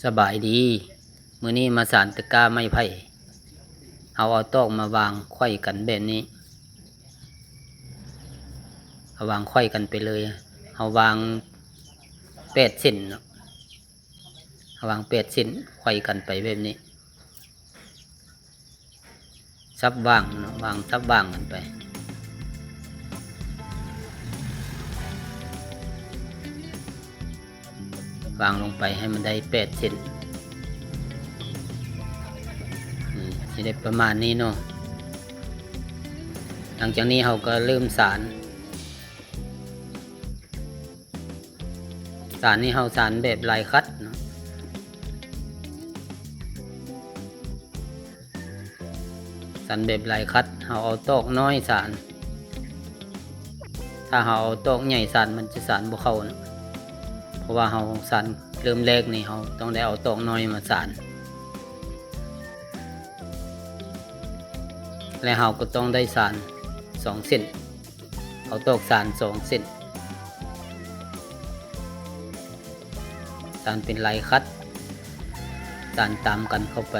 สบายดีมื้อนี้มาสานตะกร้าไม้ไผ่เอาตอกมาวางไขว้กันแบบนี้เอาวางไขว้กันไปเลยเอาวาง8 เส้นเนาะเอาวาง8 เส้นไขว้กันไปแบบนี้ซับวางเนาะวางซับวางกันไปวางลงไปให้มันได้8 เส้นจะได้ประมาณนี้เนาะหลังจากนี้เราก็เริ่มสานนี่เราสานแบบลายคัดเนาะสานแบบลายคัดเราเอาตอกน้อยสานถ้าเราเอาตอกใหญ่สานมันจะสานบ่เข้านะเพราะว่าเราสานเริ่มแรกนี่เราต้องได้เอาตอกน้อยมาสานและเราก็ต้องได้สาน2 เส้นเอาตอกสาน2 เส้นสานเป็นลายคัดสานตามกันเข้าไป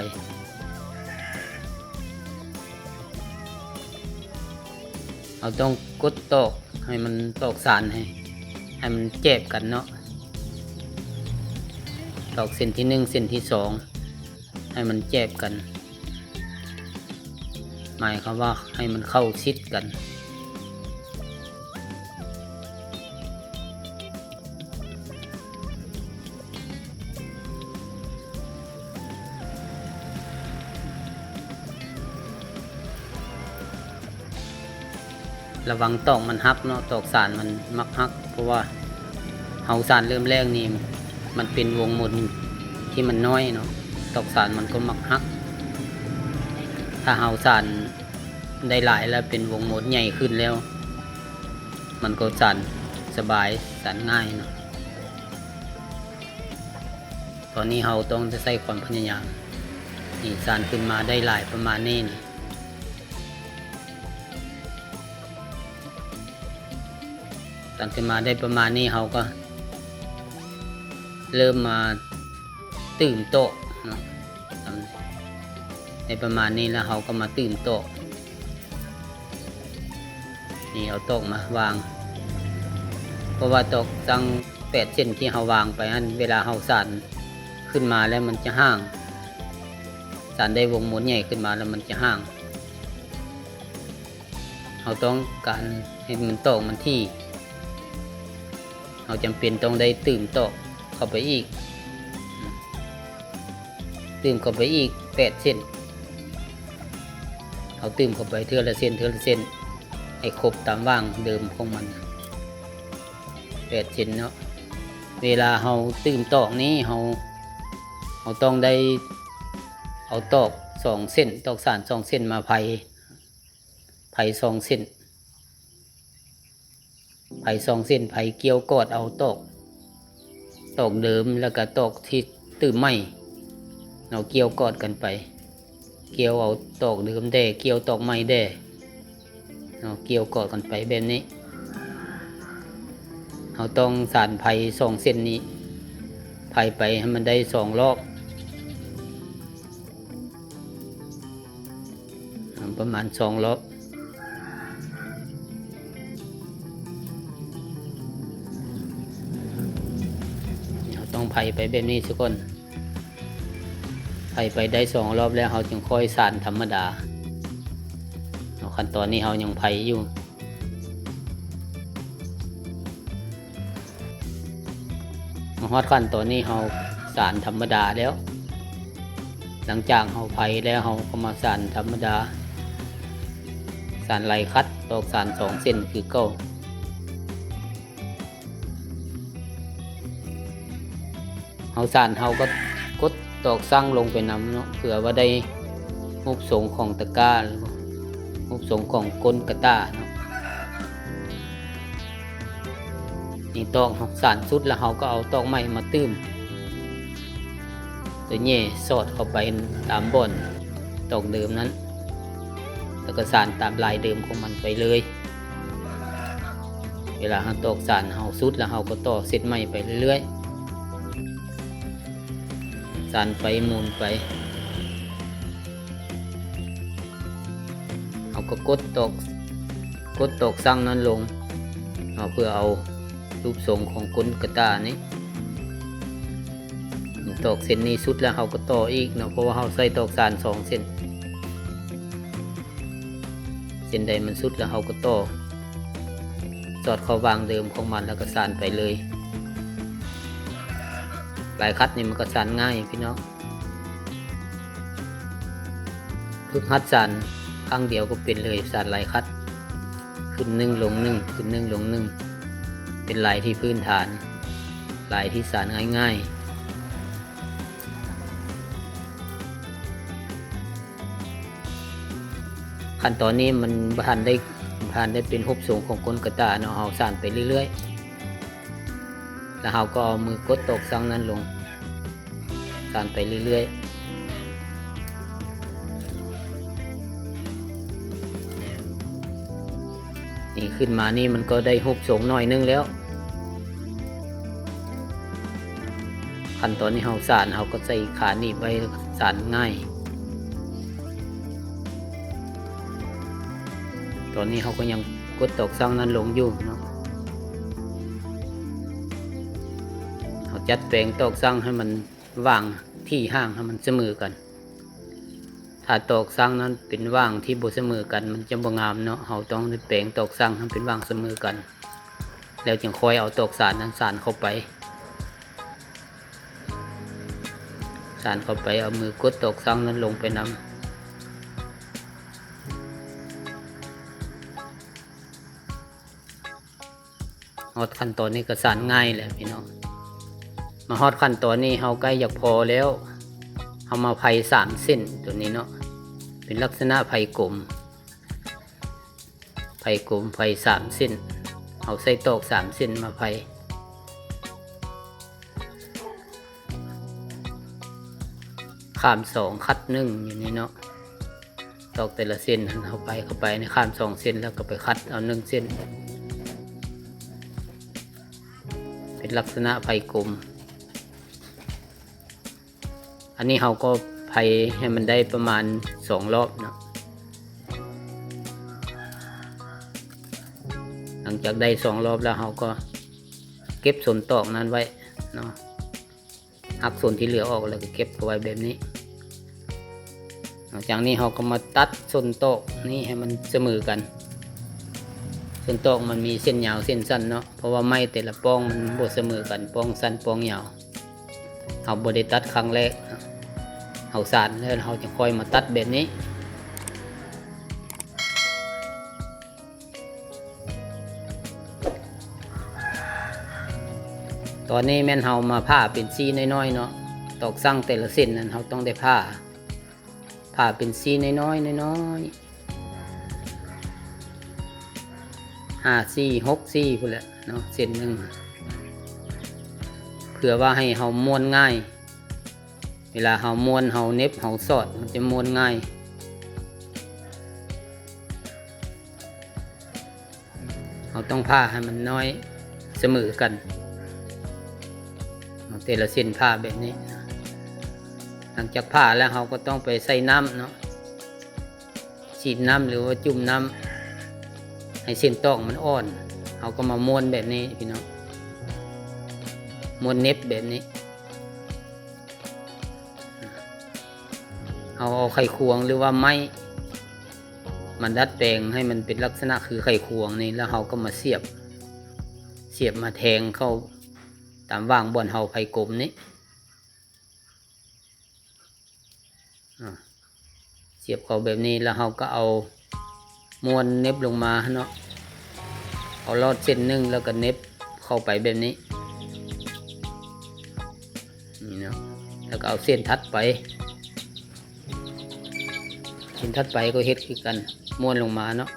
เราต้องกดตอกให้มันตอกสานให้มันแจบกันเนาะตอกเส้นที่1เส้นที่2ให้มันแจบกันหมายความว่าให้มันเข้าชิดกันระวังตอกมันหักเนาะตอกสานมันมักหักเพราะว่าเฮาสานเริ่มแรกนี่มันเป็นวงมนที่มันน้อยเนาะตอกสานมันก็มักหักถ้าเฮาสานได้หลายแล้วเป็นวงมนใหญ่ขึ้นแล้วมันก็สานสบายสานง่ายเนาะตอนนี้เฮาต้องจะใส่ความพยายามนี่สานขึ้นมาได้หลายประมาณนี้นี่สานขึ้นมาได้ประมาณนี้เฮาก็เริ่มมาตื่นโต๊ะเนาะในประมาณนี้แล้วเราก็มาตื่นโต๊ะนี่เอาโต๊ะมาวางเพราะว่าโต๊ะตั้ง8 เส้นที่เราวางไปนั้นเวลาเราสานขึ้นมาแล้วมันจะห่างสานได้วงมนใหญ่ขึ้นมาแล้วมันจะห่างเราต้องการให้มันโต๊ะมันที่เราจำเป็นต้องได้ตื่นโต๊ะเข้าไปอีกตื่มเข้าไปอีก8 เส้นเอาตื่มเข้าไปเทื่อละเส้นให้ครบตามว่างเดิมของมัน8 เส้นเนาะเวลาเราตื่มตอกนี้เราต้องได้เอาตอก2 เส้นตอกสาน2 เส้นมาไผ่2 เส้นไผ่2 เส้นไผ่เกี่ยวกอดเอาตอกเดิมแล้วก็ตอกที่ตื่มใหม่เราเกี่ยวกอดกันไปเกี่ยวเอาตอกเดิมแด่เกี่ยวตอกใหม่แด่เราเกี่ยวกอดกันไปแบบนี้เราต้องสานไผ่2 เส้นนี้ไผ่ไปให้มันได้2 รอบประมาณ2 รอบเราต้องไผ่ไปแบบนี้ทุกคนไปได้2 รอบแล้วเราจึงค่อยสานธรรมดาขั้นตอนนี้เรายังไผอยู่ฮอดขั้นตอนนี้เราสานธรรมดาแล้วหลังจากเราไผแล้วเราก็มาสานธรรมดาสานลายคัดตอกสาน2 เส้นคือเก่าเราสานเราก็กดตอกสั่งลงไปนำเนาะเผื่อว่าได้รูปทรงของตะกร้าหรือรูปทรงของก้นกระต้าเนาะนี่ตอกสานสุดแล้วเราก็เอาตอกใหม่มาตื้มตัวแง่สอดเข้าไปตามบ่อนตอกเดิมนั้นแล้วก็สานตามลายเดิมของมันไปเลยเวลาเราตอกสานเราสุดแล้วเราก็ต่อเส้นใหม่ไปเรื่อยๆ สานไปหมุนไปเอาก็กดตอกสั่งนั้นลงเอาเพื่อเอารูปทรงของก้นกระตานี้ตอกเส้นนี้สุดแล้วเราก็ต่ออีกเนาะเพราะว่าเราใส่ตอกสาน2เส้นใดมันสุดแล้วเราก็ต่อสอดเข้าวางเดิมของมันแล้วก็สานไปเลยลายคัดนี่มันก็สานง่ายพี่น้องพึกหัดสานครั้งเดียวก็เป็นเลยสานลายคัดขึ้น1ลง1ขึ้น1ลง1เป็นลายที่พื้นฐานลายที่สานง่ายๆขั้นตอนนี้มันผ่านได้เป็นรูปทรงของก้นกระตาเนาะเอาสานไปเรื่อยๆแล้วเราก็เอามือกดตอกสั่งนั้นลงสานไปเรื่อยๆนี่ขึ้นมานี่มันก็ได้รูปทรงหน่อยนึงแล้วขั้นตอนนี้เราสานเราก็ใส่ขาหนีบไว้สานง่ายตอนนี้เขาก็ยังกดตอกสั่งนั้นลงอยู่เนาะเขาจัดแปลงตอกสั่งให้มันว่างที่ห่างให้มันเสมอกันถ้าตอกสั่งนั้นเป็นว่างที่บ่เสมอกันมันจะบ่งามเนาะเขาต้องแปลงตอกสั่งให้เป็นว่างเสมอกันแล้วจึงค่อยเอาตอกสานนั้นสานเข้าไปเอามือกดตอกสั่งนั้นลงไปนำฮอดขั้นตอนนี้ก็สานง่ายแหละพี่น้องมาฮอดขั้นตอนนี้เฮาใกล้อยากพอแล้วเฮามาไผ่3เส้นตัวนี้เนาะเป็นลักษณะไผ่กลมไผ่3เส้นเฮาใส่ตอก3เส้นมาไผ่ข้าม2คัด1อยู่นี่เนาะตอกแต่ละเส้นเข้าไปในข้าม2เส้นแล้วก็ไปคัดเอา1เส้นเป็นลักษณะไผ่กลมอันนี้เราก็ไผ่ให้มันได้ประมาณ2รอบเนาะหลังจากได้2รอบแล้วเราก็เก็บส่วนตอกนั้นไว้เนาะหักส่วนที่เหลือออกแล้วก็เก็บเอาไว้แบบนี้หลังจากนี้เราก็มาตัดส่วนตอกนี้ให้มันเสมอกันส่วนตอกมันมีเส้นยาวเส้นสั้นเนาะเพราะว่าไม้แต่ละป้องมันบ่เสมอกันป้องสั้นป้องยาวเราบ่ได้ตัดครั้งแรกเราสานแล้วเราจะค่อยมาตัดแบบนี้ตอนนี้แม่นเรามาผ้าเป็นซี่น้อยๆเนาะตอกสั่งแต่ละเส้นนั้นเราต้องได้ผ้าเป็นซี่น้อยๆ5 ซี่ 6 ซี่พุ่นแหละเนาะเส้นหนึ่งเพื่อว่าให้เราม้วนง่ายเวลาเราม้วนเราเน็บเราสอดมันจะม้วนง่ายเราต้องผ้าให้มันน้อยเสมอกันแต่ละเส้นผ้าแบบนี้หลังจากผ้าแล้วเราก็ต้องไปใส่น้ำเนาะฉีดน้ำหรือว่าจุ่มน้ำให้เส้นตอกมันอ่อนเราก็มาม้วนแบบนี้พี่น้องม้วนเน็บแบบนี้เอาไขควงหรือว่าไม้มันดัดแปลงให้มันเป็นลักษณะคือไขควงนี่แล้วเราก็มาเสียบมาแทงเข้าตามว่างบนเฮาไผ่กลมนี้เสียบเข้าแบบนี้แล้วเราก็เอาม้วนเน็บลงมาเนาะเอาลอดเส้นหนึ่งแล้วก็เน็บเข้าไปแบบนี้นี่เนาะแล้วก็เอาเส้นทัดไปก็เฮ็ดคือกันม้วนลงมาเนาะ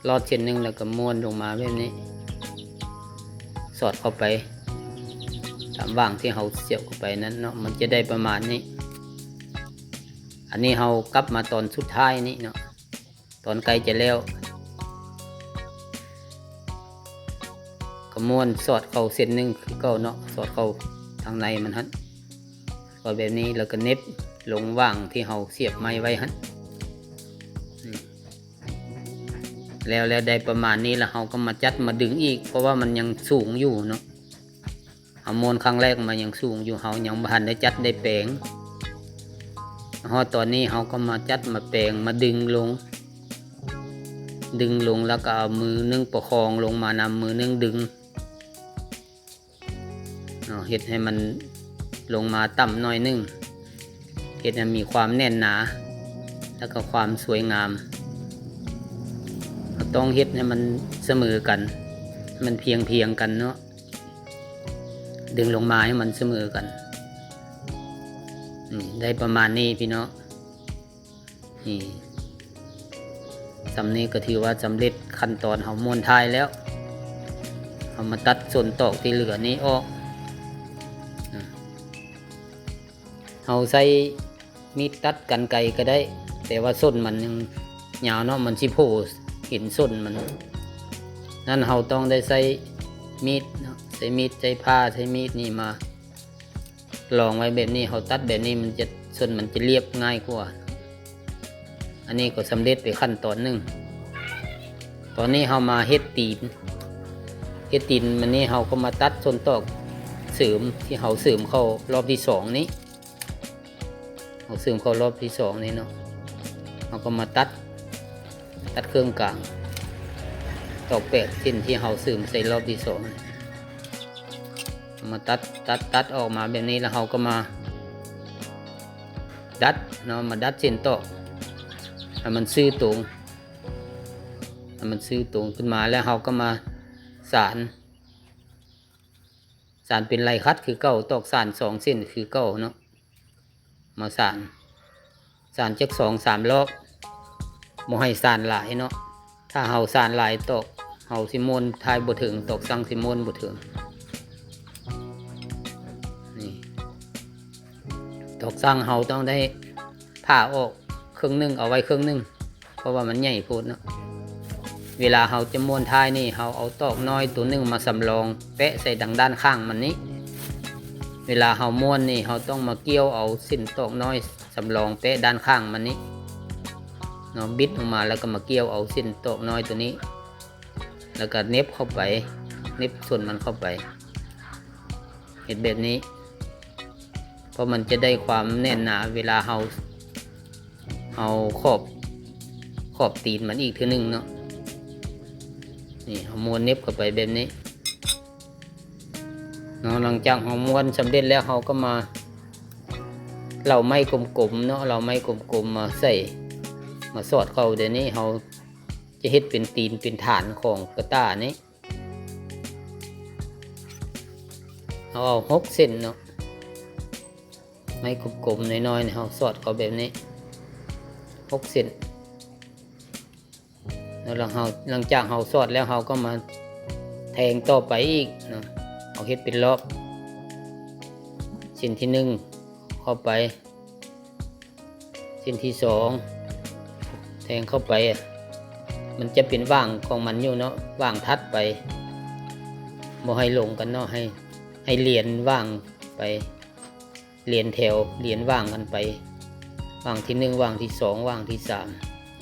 ลอดเส้นหนึ่งแล้วก็ม้วนลงมาแบบนี้สอดเข้าไปตามว่างที่เราเสียบเข้าไปนั้นเนาะมันจะได้ประมาณนี้อันนี้เรากลับมาตอนสุดท้ายนี่เนาะตอนใกล้จะแล้วก็ม้วนสอดเข้าเส้นหนึ่งคือเก่าเนาะสอดเข้าทางในมันฮะ ก็แบบนี้แล้วก็เน็บลงว่างที่เฮาเสียบไม้ไว้หั่นแล้วได้ประมาณนี้แล้วเฮาก็มาจัดมาดึงอีกเพราะว่ามันยังสูงอยู่เนาะเฮาม้วนครั้งแรกมันยังสูงอยู่เฮายังบ่ทันได้จัดได้แปลงตอนนี้เฮาก็มาจัดมาแปลงมาดึงลงแล้วก็เอามือนึงประคองลงมานำมือนึงดึงเฮ็ดให้มันลงมาต่ำหน่อยนึงเฮ็ดให้มีความแน่นหนาแล้วก็ความสวยงามต้องเฮ็ดให้มันเสมอกันมันเพียงกันเนาะดึงลงมาให้มันเสมอกันได้ประมาณนี้พี่น้องนี่สำนี้ก็ถือว่าสำเร็จขั้นตอนเฮาม้วนท้ายแล้วเอามาตัดส่วนตอกที่เหลือนี้ออกเฮาใส่มีดตัดกันไกรก็ได้แต่ว่าส้นมันยังยาวเนาะมันสิโผล่เห็นส้นมันนั่นเฮาต้องได้ใส่มีดเนาะใส่มีดใช้ผ้าใช้มีดนี่มาลองไว้แบบนี้เฮาตัดแบบนี้มันจะส้นมันจะเรียบง่ายกว่าอันนี้ก็สำเร็จไปขั้นตอนหนึ่งตอนนี้เฮามาเฮ็ดตีนมันนี่เฮาก็มาตัดส่วนตอกเสริมที่เฮาเสริมเข้ารอบที่สองนี้เฮาเสริมเข้ารอบที่สองนี้เนาะเฮาก็มาตัดเครื่องกลางตอก8 เส้นที่เฮาเสริมใส่รอบที่สองมาตัดออกมาแบบนี้แล้วเฮาก็มาดัดเนาะมาดัดเส้นตอกให้มันซื่อตรงขึ้นมาแล้วเราก็มาสานเป็นลายคัดคือเก้าตอกสาน2 เส้นคือเก้าเนาะมาสานจัก2-3 รอบบ่ให้สานหลายเนาะถ้าเฮาสานหลายตอกเฮาสิม้วนทายบ่ถึงตอกสั่งสิม้วนบ่ถึงนี่ตอกสั่งเฮาต้องได้ผ่าออกครึ่งนึงเอาไว้ครึ่งนึงเพราะว่ามันใหญ่โพดเนาะเวลาเฮาจะม้วนท้ายนี่เฮาเอาตอกน้อยตัวนึงมาสำรองแปะใส่ดังด้านข้างมันนี้เวลาเฮาม้วนนี่เฮาต้องมาเกี่ยวเอาสิ้นตอกน้อยสำรองแปะด้านข้างมันนี้เนาะบิดออกมาแล้วก็มาเกี่ยวเอาสิ้นตอกน้อยตัวนี้แล้วก็เน็บเข้าไปเน็บส่วนมันเข้าไปเห็นแบบนี้เพราะมันจะได้ความแน่นหนาเวลาเฮาขอบตีนมันอีกทีนึงเนาะนี่เฮาม้วนเน็บเข้าไปแบบนี้เนาะหลังจากเฮาม้วนสำเร็จแล้วเฮาก็มาเราไม้กลมๆเนาะเราไม้กลมๆมาใส่มาสอดเข้าเดี๋ยวนี้เฮาจะเฮ็ดเป็นตีนเป็นฐานของกระต้านี้เอา6 เส้นเนาะไม้กลมๆน้อยๆเฮาสอดเข้าแบบนี้6 เส้นแล้วหลังจากเฮาสอดแล้วเฮาก็มาแทงต่อไปอีกเนาะเอาเฮ็ดเป็นรอบเส้นที่1เข้าไปเส้นที่2แทงเข้าไปมันจะเป็นว่างของมันอยู่เนาะว่างทัดไปบ่ให้ลงกันเนาะให้เหรียญว่างไปเหรียญแถวเหรียญว่างกันไปว่างที่1ว่างที่2ว่างที่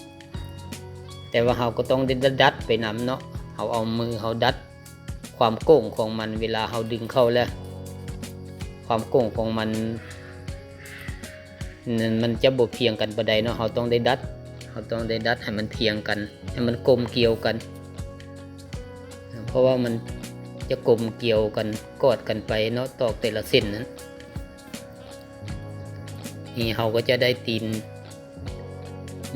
3แต่ว่าเราก็ต้องดัดไปนำเนาะเราเอามือเราดัดความโก่งของมันเวลาเราดึงเข้าแล้วความโก่งของมันจะบ่เพียงกันปานใดเนาะเราต้องได้ดัดให้มันเพียงกันให้มันกลมเกี่ยวกันเพราะว่ามันจะกลมเกี่ยวกันกอดกันไปเนาะตอกแต่ละเส้นนั้นนี่เราก็จะได้ตีน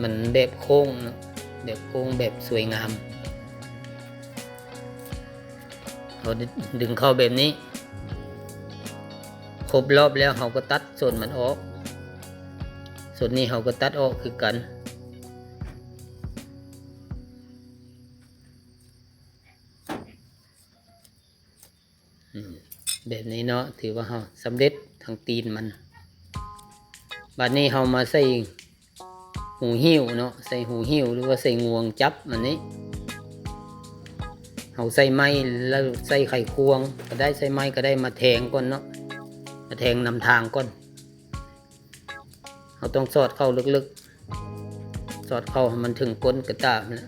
มันแบบโค้งเนาะแบบโค้งแบบสวยงามเราดึงเข้าแบบนี้ครบรอบแล้วเราก็ตัดส่วนมันออกส่วนนี้เราก็ตัดออกคือกันแบบนี้เนาะถือว่าเราสำเร็จทางตีนมันบัดนี้เรามาใส่หูหิ้วเนาะใส่หูหิ้วหรือว่าใส่งวงจับมันนี้เราใส่ไม้แล้วใส่ไขควงก็ได้ใส่ไม้ก็ได้มาแทงก่อนเนาะมาแทงนำทางก่อน เราต้องสอดเข้าลึกๆสอดเข้าให้มันถึงก้นกระตานะ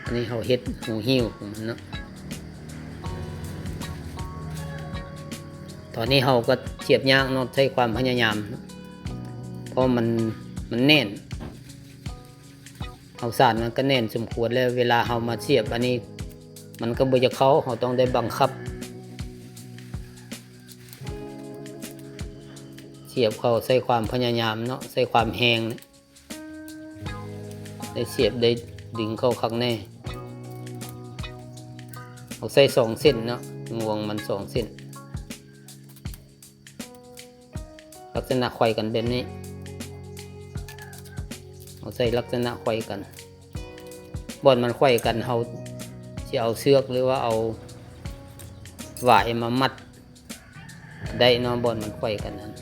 อันนี้เขาเฮ็ดหูหิ้วของมันเนาะตอนนี้เขาก็เสียบยากเนาะใช้ความพยายามเพราะมันแน่นเอาสานมันก็แน่นสมควรแล้วเวลาเขามาเสียบอันนี้มันก็บ่จะเข้าเขาต้องได้บังคับเสียบเข้าใส่ความพยายามเนาะใส่ความแหงนะได้เสียบได้ดึงเข้าข้างในเอาใส่2 เส้นเนาะงวงมัน2 เส้นลักษณะไขว้กันแบบนี้เอาใส่ลักษณะไขว้กันบอนมันไขว้กันเขาจะเอาเชือกหรือว่าเอาหวายมามัดได้เนาะบอนมันไขว้กันนั้น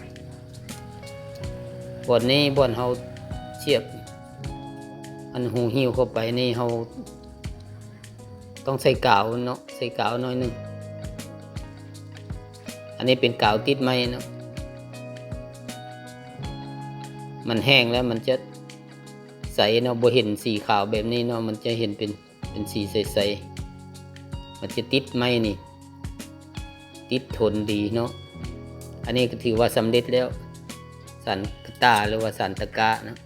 บอนนี้บอนเขาเสียบอันหูหิ้วเข้าไปนี่เขาต้องใส่กาวเนาะใส่กาวน้อยหนึ่งอันนี้เป็นกาวติดไม้เนาะมันแห้งแล้วมันจะใสเนาะบ่เห็นสีขาวแบบนี้เนาะมันจะเห็นเป็นสีใสๆมันจะติดไม้นี่ติดทนดีเนาะอันนี้ก็ถือว่าสำเร็จแล้วสันกระตาหรือว่าสันตะกะนะ